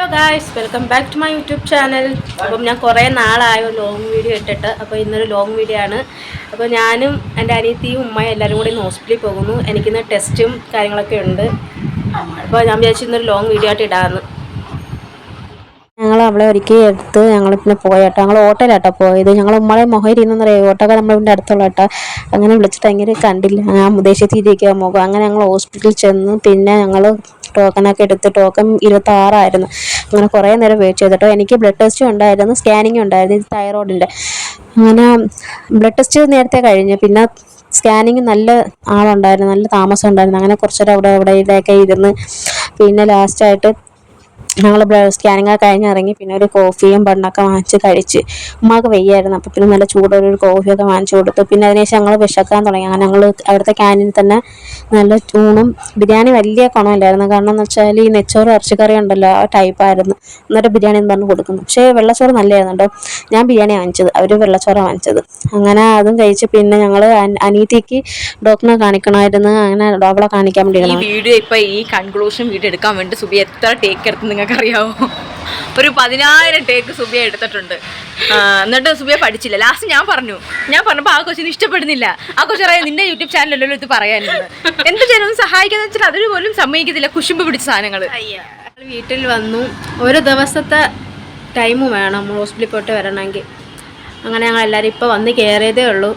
Hello guys, welcome back to my YouTube channel. അപ്പം ഞാൻ കുറേ നാളായോ ലോങ് വീഡിയോ ഇട്ടിട്ട്. അപ്പോൾ ഇന്നൊരു ലോങ് വീഡിയോ ആണ്. അപ്പോൾ ഞാനും എൻ്റെ അനിയത്തിയും ഉമ്മയും എല്ലാവരും കൂടി ഇന്ന് ഹോസ്പിറ്റലിൽ പോകുന്നു. എനിക്കിന്ന് ടെസ്റ്റും കാര്യങ്ങളൊക്കെ ഉണ്ട്. അപ്പോൾ ഞാൻ വിചാരിച്ചു ഇന്നൊരു ലോങ് വീഡിയോ ആയിട്ട് ഇടാമെന്ന്. ഞങ്ങൾ അവളെ ഒരുക്കി എടുത്ത് ഞങ്ങൾ പിന്നെ പോയേട്ടോ. ഞങ്ങൾ ഓട്ടോയിലാട്ടോ പോയത്. ഞങ്ങൾ ഉമ്മളെ മൊഹരിന്ന് പറയും. ഓട്ടോക്കാർ നമ്മളിവിടെ അടുത്തുള്ള കേട്ടോ. അങ്ങനെ വിളിച്ചിട്ട് അങ്ങനെ കണ്ടില്ല. ഞാൻ ഉദ്ദേശിച്ചിരിക്കുക മുഖം. അങ്ങനെ ഞങ്ങൾ ഹോസ്പിറ്റലിൽ ചെന്ന് പിന്നെ ഞങ്ങൾ ടോക്കനൊക്കെ എടുത്ത് ടോക്കൺ 26 അങ്ങനെ കുറേ നേരം വെയിറ്റ് ചെയ്തിട്ടോ. എനിക്ക് ബ്ലഡ് ടെസ്റ്റും ഉണ്ടായിരുന്നു, സ്കാനിങ്ങും ഉണ്ടായിരുന്നു, ഇത് തൈറോയിഡിൻ്റെ. അങ്ങനെ ബ്ലഡ് ടെസ്റ്റ് നേരത്തെ കഴിഞ്ഞ്, പിന്നെ സ്കാനിങ് നല്ല ആളുണ്ടായിരുന്നു, നല്ല താമസം ഉണ്ടായിരുന്നു. അങ്ങനെ കുറച്ചേരം ഇവിടെയൊക്കെ ഇരുന്ന് പിന്നെ ലാസ്റ്റായിട്ട് ഞങ്ങൾ സ്കാനിങ് ഒക്കെ കഴിഞ്ഞിറങ്ങി. പിന്നെ ഒരു കോഫിയും ബണ്ണൊക്കെ വാങ്ങിച്ച് കഴിച്ച്. ഉമ്മാക്ക് വയ്യായിരുന്നു. അപ്പോൾ പിന്നെ നല്ല ചൂടൊരു കോഫിയൊക്കെ വാങ്ങിച്ചു കൊടുത്തു. പിന്നെ അതിനുശേഷം ഞങ്ങൾ വിശക്കാൻ തുടങ്ങി. അങ്ങനെ ഞങ്ങൾ അവിടുത്തെ ക്യാൻറ്റീനിൽ തന്നെ നല്ല ഊണും ബിരിയാണി വലിയ ഗുണമില്ലായിരുന്നു. കാരണം എന്ന് വെച്ചാൽ ഈ നെച്ചോറ് ഇറച്ചിക്കറി ഉണ്ടല്ലോ, ആ ടൈപ്പായിരുന്നു. എന്നിട്ട് ബിരിയാണി എന്ന് പറഞ്ഞ് കൊടുക്കുന്നു. പക്ഷേ വെള്ളച്ചോറ് നല്ലതായിരുന്നു കേട്ടോ. ഞാൻ ബിരിയാണി വാങ്ങിച്ചത്, അവർ വെള്ളച്ചോറാണ് വാങ്ങിച്ചത്. അങ്ങനെ അതും കഴിച്ച് പിന്നെ ഞങ്ങൾ അനീതിക്ക് ഡോക്ടറിനെ കാണിക്കണമായിരുന്നു. അങ്ങനെ അവളെ കാണിക്കാൻ വേണ്ടി ഈ വീഡിയോ ഇപ്പം ഈ കൺക്ലൂഷൻ വീഡിയോ എടുക്കാൻ വേണ്ടി സുബി എത്ര ടേക്ക് എടുത്ത് നിങ്ങൾക്ക് അറിയാമോ? ഒരു 10,000 ടേക്ക് സുബിയ എടുത്തിട്ടുണ്ട്. എന്നിട്ട് സുബിയ പഠിച്ചില്ല. ലാസ്റ്റ് ഞാൻ പറഞ്ഞപ്പോൾ ആ കൊച്ചിന് ഇഷ്ടപ്പെടുന്നില്ല. ആ കൊച്ചു പറയാം, നിന്റെ യൂട്യൂബ് ചാനലല്ലോ ഇത് പറയാനുള്ളത്. എന്ത് ചെയ്യാനും സഹായിക്കാന്ന് വെച്ചാൽ അതിന് പോലും സമ്മതിക്കത്തില്ല. കുശുമ്പ് പിടിച്ച സാധനങ്ങൾ. വീട്ടിൽ വന്നു. ഒരു ദിവസത്തെ ടൈം വേണം നമ്മൾ ഹോസ്പിറ്റലിൽ പോയിട്ട് വരണമെങ്കിൽ. അങ്ങനെ ഞങ്ങൾ എല്ലാവരും ഇപ്പോൾ വന്ന് കയറിയതേ ഉള്ളൂ.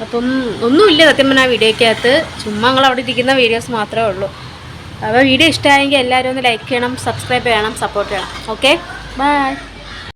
അപ്പം ഒന്നുമില്ല സത്യം പറഞ്ഞാൽ വീഡിയോയ്ക്കകത്ത്. ചുമ്മാ ഞങ്ങൾ അവിടെ ഇരിക്കുന്ന വീഡിയോസ് മാത്രമേ ഉള്ളൂ. അപ്പോൾ വീഡിയോ ഇഷ്ടമായെങ്കിൽ എല്ലാവരും ഒന്ന് ലൈക്ക് ചെയ്യണം, സബ്സ്ക്രൈബ് ചെയ്യണം, സപ്പോർട്ട് ചെയ്യണം. Okay, by.